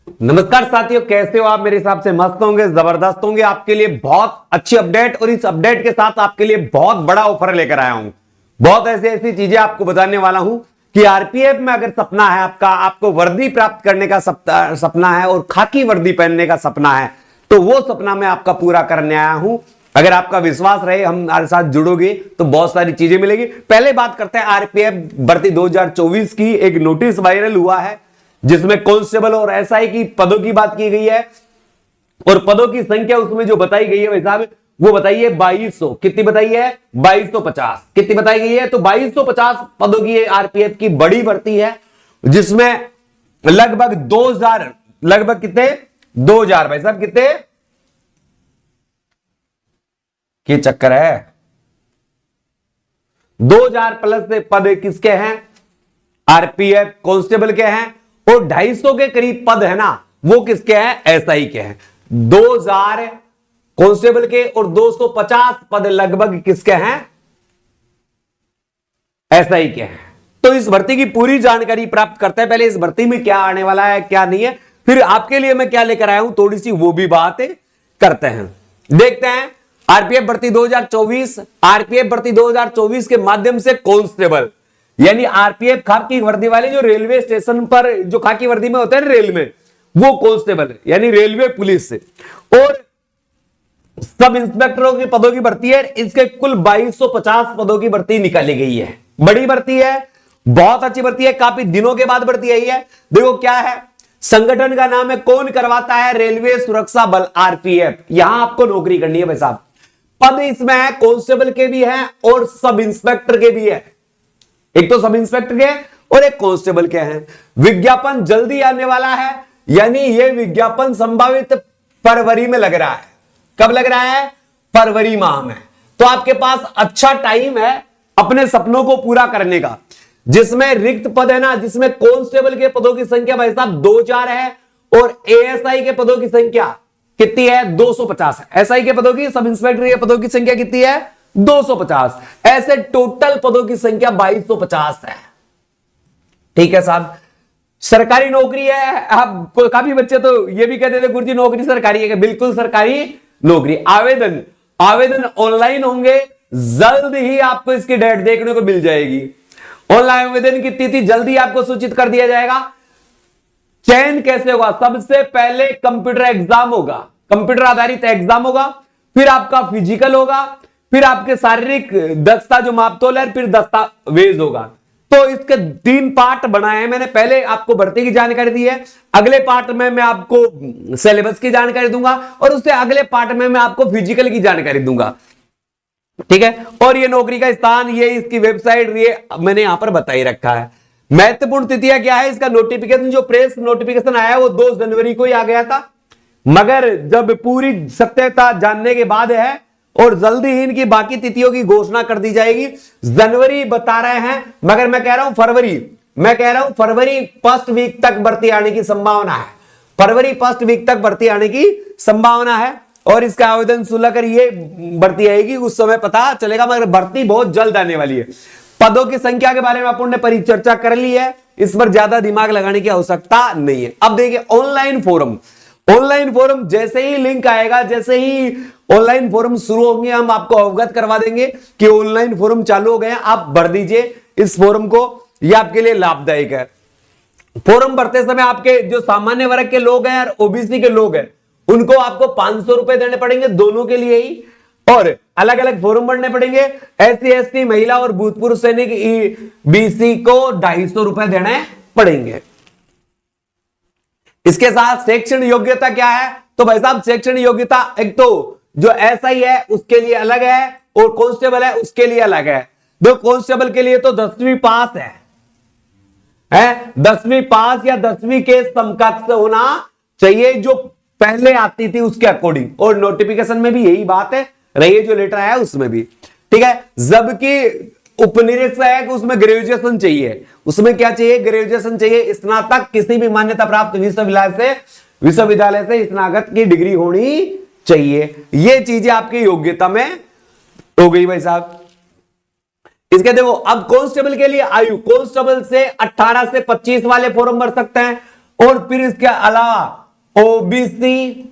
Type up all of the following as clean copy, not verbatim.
नमस्कार साथियों, कैसे हो आप? मेरे हिसाब से मस्त होंगे, जबरदस्त होंगे। आपके लिए बहुत अच्छी अपडेट और इस अपडेट के साथ आपके लिए बहुत बड़ा ऑफर लेकर आया हूं। बहुत ऐसी ऐसी चीजें आपको बताने वाला हूं कि आरपीएफ में अगर सपना है आपका, आपको वर्दी प्राप्त करने का सपना है और खाकी वर्दी पहनने का सपना है, तो वो सपना मैं आपका पूरा करने आया हूं। अगर आपका विश्वास रहे, हमारे साथ जुड़ोगे तो बहुत सारी चीजें मिलेगी। पहले बात करते हैं आरपीएफ भर्ती 2024 की। एक नोटिस वायरल हुआ है जिसमें कांस्टेबल और एसआई की पदों की बात की गई है और पदों की संख्या उसमें जो बताई गई है भाई साहब, वो बताइए 2200। कितनी बताई है? 2250। कितनी बताई गई है? तो 2250 पदों की आरपीएफ की बड़ी भर्ती है, जिसमें लगभग 2000, लगभग कितने? 2000 भाई साहब, कितने के चक्कर है? 2000 प्लस से पद किसके हैं? आरपीएफ कांस्टेबल के हैं। और 250 के करीब पद है ना, वो किसके हैं? एसआई के हैं। 2000 कांस्टेबल के और 250 पद लगभग किसके हैं? एसआई के हैं। तो इस भर्ती की पूरी जानकारी प्राप्त करते हैं। पहले इस भर्ती में क्या आने वाला है, क्या नहीं है, फिर आपके लिए मैं क्या लेकर आया हूं, थोड़ी सी वो भी बात करते हैं। देखते हैं आरपीएफ भर्ती 2024। आरपीएफ भर्ती 2024 के माध्यम से कांस्टेबल यानी आरपीएफ खाकी वर्दी वाले जो रेलवे स्टेशन पर जो खाकी वर्दी में होते हैं रेल में, वो कांस्टेबल यानी रेलवे पुलिस से, और सब इंस्पेक्टरों के पदों की भर्ती है। इसके कुल 2250 पदों की भर्ती निकाली गई है। बड़ी भर्ती है, बहुत अच्छी भर्ती है, काफी दिनों के बाद भर्ती आई है। देखो क्या है, संगठन का नाम है, कौन करवाता है? रेलवे सुरक्षा बल, आरपीएफ। यहां आपको नौकरी करनी है भाई साहब। पद इसमें है, कांस्टेबल के भी है और सब इंस्पेक्टर के भी है। एक तो सब इंस्पेक्टर के और एक कांस्टेबल के हैं। विज्ञापन जल्दी आने वाला है, यानी यह विज्ञापन संभावित फरवरी में लग रहा है। कब लग रहा है? फरवरी माह में। तो आपके पास अच्छा टाइम है अपने सपनों को पूरा करने का। जिसमें रिक्त पद है ना, जिसमें कांस्टेबल के पदों की संख्या भाई साहब 2000 है और एएसआई के पदों की संख्या कितनी है? 250 है। एसआई के पदों की, सब इंस्पेक्टर के पदों की संख्या कितनी है? 250। ऐसे टोटल पदों की संख्या 2250 है। ठीक है साहब, सरकारी नौकरी है। अब काफी बच्चे तो ये भी कहते थे गुरुजी नौकरी सरकारी है। बिल्कुल सरकारी नौकरी। आवेदन आवेदन ऑनलाइन होंगे, जल्द ही आपको इसकी डेट देखने को मिल जाएगी। ऑनलाइन आवेदन की तिथि जल्दी आपको सूचित कर दिया जाएगा। चयन कैसे होगा? सबसे पहले कंप्यूटर एग्जाम होगा, कंप्यूटर आधारित एग्जाम होगा, फिर आपका फिजिकल होगा, फिर आपके शारीरिक दक्षता जो मापतोल है, फिर दस्तावेज होगा। तो इसके 3 पार्ट बनाए हैं मैंने। पहले आपको भर्ती की जानकारी दी है, अगले पार्ट में मैं आपको सिलेबस की जानकारी दूंगा और उससे अगले पार्ट में मैं आपको फिजिकल की जानकारी दूंगा। ठीक है, और ये नौकरी का स्थान, ये इसकी वेबसाइट, ये मैंने यहां पर बता ही रखा है। महत्वपूर्ण तिथियां क्या है? इसका नोटिफिकेशन, जो प्रेस नोटिफिकेशन आया वो 2 जनवरी को ही आ गया था, मगर जब पूरी सत्यता जानने के बाद है और जल्दी ही इनकी बाकी तिथियों की घोषणा कर दी जाएगी। जनवरी बता रहे हैं, मगर मैं कह रहा हूं फरवरी। मैं कह रहा हूं फरवरी फर्स्ट वीक तक भर्ती आने की संभावना है। फरवरी फर्स्ट वीक तक भर्ती आने की संभावना है और इसका आवेदन शुल्क कर ये भर्ती आएगी, उस समय पता चलेगा, मगर भर्ती बहुत जल्द आने वाली है। पदों की संख्या के बारे में अपन ने परिचर्चा कर ली है, इस पर ज्यादा दिमाग लगाने की आवश्यकता नहीं है। अब देखिए ऑनलाइन फोरम। ऑनलाइन फोरम जैसे ही लिंक आएगा, जैसे ही ऑनलाइन फोरम शुरू होंगे, हम आपको अवगत करवा देंगे कि ऑनलाइन फोरम चालू हो गए हैं। आप भर दीजिए इस फोरम को, यह आपके लिए लाभदायक है। फॉर्म भरते समय आपके जो सामान्य वर्ग के लोग हैं और ओबीसी के लोग हैं, उनको आपको 500 रुपए देने पड़ेंगे दोनों के लिए ही, और अलग अलग फॉर्म भरने पड़ेंगे। एससी एसटी महिला और भूतपूर्व सैनिक बीसी को 250 रुपए देने पड़ेंगे। इसके साथ शैक्षणिक योग्यता क्या है? तो भाई साहब शैक्षणिक योग्यता एक तो जो एसआई है उसके लिए अलग है और कांस्टेबल है उसके लिए अलग है। दो कांस्टेबल के लिए तो 10वीं पास है, 10वीं पास या 10वीं के समकक्ष होना चाहिए जो पहले आती थी उसके अकॉर्डिंग, और नोटिफिकेशन में भी यही बात है रही है, जो लेटर आया उसमें भी। ठीक है, जबकि उपनिरीक्षक उसमें ग्रेजुएशन चाहिए। उसमें क्या चाहिए? ग्रेजुएशन चाहिए, स्नातक किसी भी मान्यता प्राप्त विश्वविद्यालय से स्नातक की डिग्री होनी चाहिए। ये चीजें आपकी योग्यता में हो गई भाई साहब। इसके देखो अब कांस्टेबल के लिए आयु, कांस्टेबल से 18 से 25 वाले फॉर्म भर सकते हैं, और फिर इसके अलावा OBC,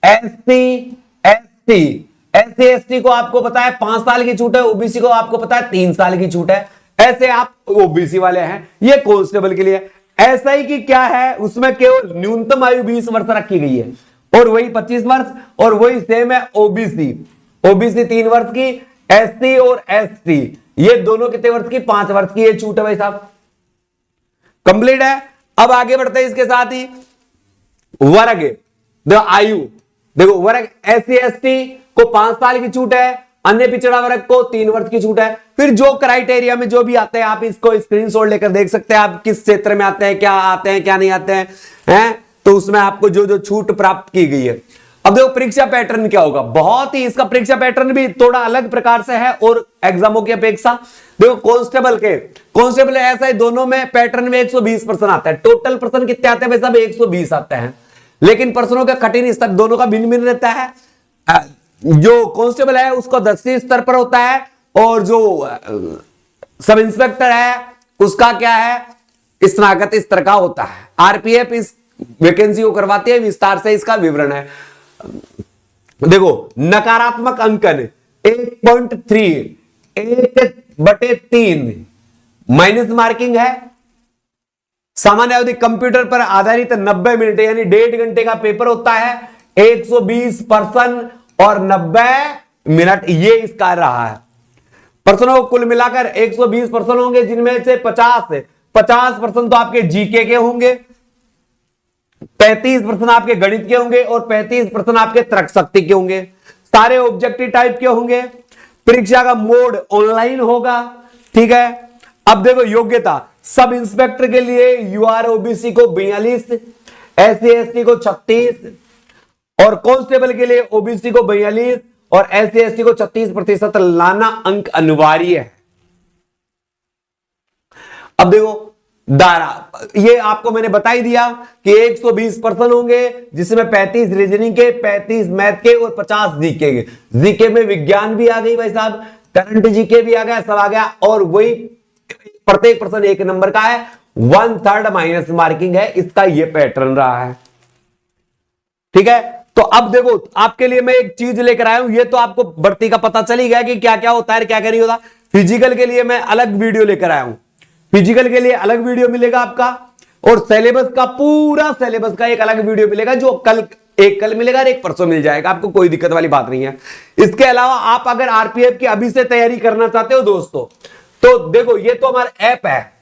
SC, ST, SC ST को आपको पता है 5 साल की छूट है, ओबीसी को आपको पता है 3 साल की छूट है। ऐसे आप ओबीसी वाले हैं, ये कांस्टेबल के लिए। एसआई की क्या है, उसमें केवल न्यूनतम आयु 20 वर्ष रखी गई है, और वही 25 वर्ष, और वही सेम है ओबीसी। ओबीसी 3 वर्ष की, एससी और एसटी ये दोनों कितने वर्ष की, 5 वर्ष की ये छूट है भाई साहब। कंप्लीट है। अब आगे बढ़ते हैं इसके साथ ही वर्ग, देखो आयु, देखो वर्ग एससी एसटी को 5 साल की छूट है, अन्य पिछड़ा वर्ग को 3 वर्ष की छूट है। फिर जो क्राइटेरिया में जो भी आते हैं आप इसको स्क्रीनशॉट लेकर देख सकते हैं, आप किस क्षेत्र में आते हैं, क्या आते हैं क्या नहीं आते हैं, तो उसमें आपको जो जो छूट प्राप्त की गई है। अब देखो परीक्षा पैटर्न क्या होगा, बहुत ही इसका परीक्षा पैटर्न भी थोड़ा अलग प्रकार से है और एग्जामों की अपेक्षा। देखो कांस्टेबल ऐसा ही दोनों में पैटर्न में 120% आता है। टोटल प्रश्न कितने आते हैं भाई साहब, 120 आते हैं, लेकिन प्रश्नों का कठिन स्तर दोनों का भिन्न भिन्न रहता है। जो कांस्टेबल है उसको 10वीं स्तर पर होता है, और जो सब इंस्पेक्टर है उसका क्या है, स्नातक स्तर का होता है। आरपीएफ इस वैकेंसी को करवाती है, विस्तार से इसका विवरण है। देखो नकारात्मक अंकन 1.3, 1/3 माइनस मार्किंग है। सामान्य अवधि कंप्यूटर पर आधारित 90 मिनट यानी 1.5 घंटे का पेपर होता है। 120 प्रश्न और 90 मिनट ये इसका रहा है। प्रश्नों को कुल मिलाकर 120 प्रश्न होंगे, जिनमें से 50 प्रश्न तो आपके जीके के होंगे, 35 प्रश्न आपके गणित के होंगे, और 35 प्रश्न आपके तर्क शक्ति के होंगे। सारे ऑब्जेक्टिव टाइप के होंगे। परीक्षा का मोड ऑनलाइन होगा, ठीक है। अब देखो योग्यता, सब इंस्पेक्टर के लिए यूआर ओबीसी को 42, एससी एसटी को 36, और कांस्टेबल के लिए ओबीसी को 42 और एससी एसटी को 36% लाना अंक अनिवार्य है। अब देखो दायरा, ये आपको मैंने बता ही दिया कि 120 प्रश्न होंगे, जिसमें 35 रीजनिंग के, 35 मैथ के और 50 जीके के। जीके में विज्ञान भी आ गई भाई साहब, करंट जीके भी आ गया, सब आ गया, और वही प्रत्येक प्रश्न 1 नंबर का है, 1/3 माइनस मार्किंग है। इसका ये पैटर्न रहा है, ठीक है। तो अब देखो आपके लिए मैं एक चीज लेकर आया हूं, ये तो आपको भर्ती का पता चल ही गया कि क्या क्या होता है क्या क्या नहीं होता। फिजिकल के लिए मैं अलग वीडियो लेकर आया हूं, फिजिकल के लिए अलग वीडियो मिलेगा आपका, और सिलेबस का पूरा सिलेबस का एक अलग वीडियो मिलेगा, जो कल मिलेगा और एक परसों मिल जाएगा, आपको कोई दिक्कत वाली बात नहीं है। इसके अलावा आप अगर आरपीएफ की अभी से तैयारी करना चाहते हो दोस्तों, तो देखो ये तो हमारा ऐप है।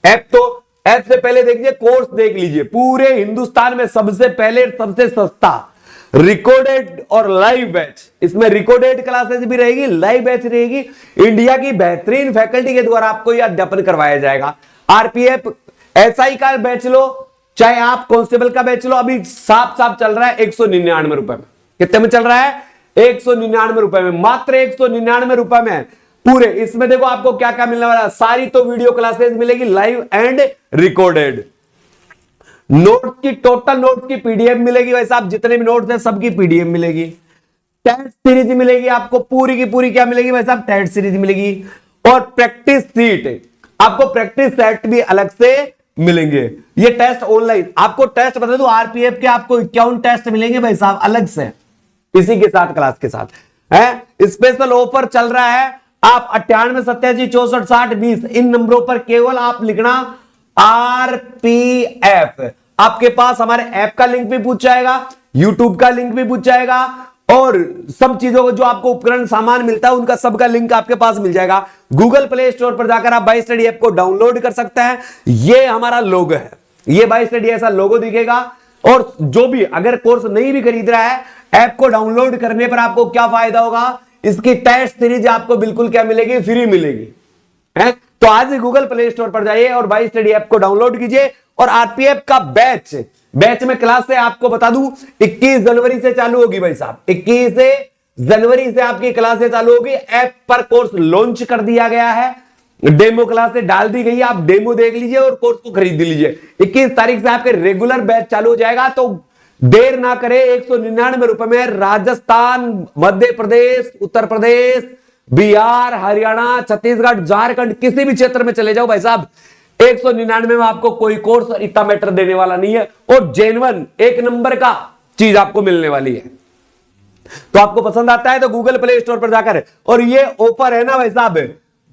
ऐप से पहले देखिए, कोर्स देख लीजिए, पूरे हिंदुस्तान में सबसे पहले सबसे सस्ता रिकॉर्डेड और लाइव बैच, इसमें रिकॉर्डेड क्लासेस भी रहेगी, लाइव बैच रहेगी। इंडिया की बेहतरीन फैकल्टी के द्वारा आपको यह अध्यापन करवाया जाएगा। आरपीएफ एसआई का बैच लो, चाहे आप कांस्टेबल का बैच लो, अभी साफ साफ चल रहा है 199 रुपए में। कितने में चल रहा है, 199 रुपए में, मात्र 199 रुपए में पूरे। इसमें देखो आपको क्या क्या मिलने वाला है, सारी तो वीडियो क्लासेस मिलेगी लाइव एंड रिकॉर्डेड। नोट्स की, टोटल नोट्स की पीडीएफ मिलेगी भाई साहब, जितने भी नोट्स हैं सबकी पीडीएफ मिलेगी। टेस्ट सीरीज मिलेगी आपको, पूरी की पूरी क्या मिलेगी भाई साहब, टेस्ट सीरीज मिलेगी। और प्रैक्टिस सीट, आपको प्रैक्टिस सेट भी अलग से मिलेंगे। ये टेस्ट ऑनलाइन, आपको टेस्ट बता दूं, आरपीएफ के आपको 51 टेस्ट मिलेंगे भाई साहब अलग से, इसी के साथ क्लास के साथ है। स्पेशल ऑफर चल रहा है, आप 98 87 64 60 20 इन नंबरों पर केवल आप लिखना आरपीएफ, आपके पास हमारे ऐप का लिंक भी पूछ जाएगा, यूट्यूब का लिंक भी पूछ जाएगा, और सब चीजों को जो आपको उपकरण सामान मिलता है उनका सबका लिंक आपके पास मिल जाएगा। गूगल प्ले स्टोर पर जाकर आप बाई स्टडी ऐप को डाउनलोड कर सकते हैं। ये हमारा लोगो है, ये बाई स्टडी ऐसा लोगो दिखेगा। और जो भी अगर कोर्स नहीं भी खरीद रहा है, ऐप को डाउनलोड करने पर आपको क्या फायदा होगा, इसकी टेस्ट सीरीज आपको बिल्कुल क्या मिलेगी, फ्री मिलेगी है। तो आज ही गूगल प्ले स्टोर पर जाइए और बाई स्टडी ऐप को डाउनलोड कीजिए। और आरपीएफ का बैच में क्लास से आपको बता दूं 21 जनवरी से चालू होगी भाई साहब, 21 जनवरी से आपकी क्लासें चालू होगी। ऐप पर कोर्स लॉन्च कर दिया गया है, डेमो क्लासें डाल दी गई है, आप डेमो देख लीजिए और कोर्स को खरीद लीजिए। 21 तारीख से आपके रेगुलर बैच चालू हो जाएगा, तो देर ना करें। 199 रुपए में राजस्थान, मध्य प्रदेश, उत्तर प्रदेश, बिहार, हरियाणा, छत्तीसगढ़, झारखंड, किसी भी क्षेत्र में चले जाओ भाई साहब, 199 में आपको कोई कोर्स और इतना मैटर देने वाला नहीं है, और जेन्युइन एक नंबर का चीज आपको मिलने वाली है। तो आपको पसंद आता है तो गूगल प्ले स्टोर पर जाकर, और ये ऑफर है ना भाई साहब,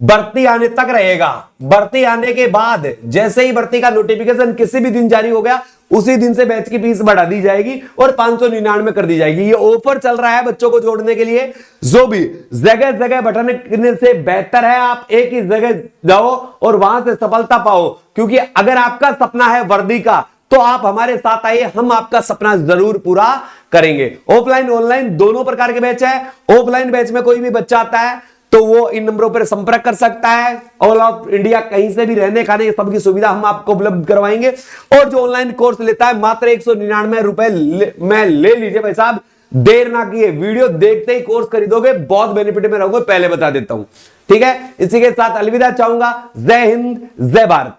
भर्ती आने तक रहेगा। भर्ती आने के बाद जैसे ही भर्ती का नोटिफिकेशन किसी भी दिन जारी हो गया, उसी दिन से बैच की फीस बढ़ा दी जाएगी और 599 कर दी जाएगी। ये ऑफर चल रहा है बच्चों को जोड़ने के लिए। जो भी जगह जगह भटकने से बेहतर है आप एक ही जगह जाओ और वहां से सफलता पाओ, क्योंकि अगर आपका सपना है वर्दी का तो आप हमारे साथ आइए, हम आपका सपना जरूर पूरा करेंगे। ऑफलाइन ऑनलाइन दोनों प्रकार के बैच है। ऑफलाइन बैच में कोई भी बच्चा आता है तो वो इन नंबरों पर संपर्क कर सकता है। ऑल ऑफ इंडिया कहीं से भी रहने खाने सबकी सुविधा हम आपको उपलब्ध करवाएंगे। और जो ऑनलाइन कोर्स लेता है मात्र 199 रुपए में ले लीजिए भाई साहब, देर ना किए, वीडियो देखते ही कोर्स खरीदोगे, बहुत बेनिफिट में रहोगे, पहले बता देता हूं। ठीक है, इसी के साथ अलविदा चाहूंगा। जय हिंद, जय भारत।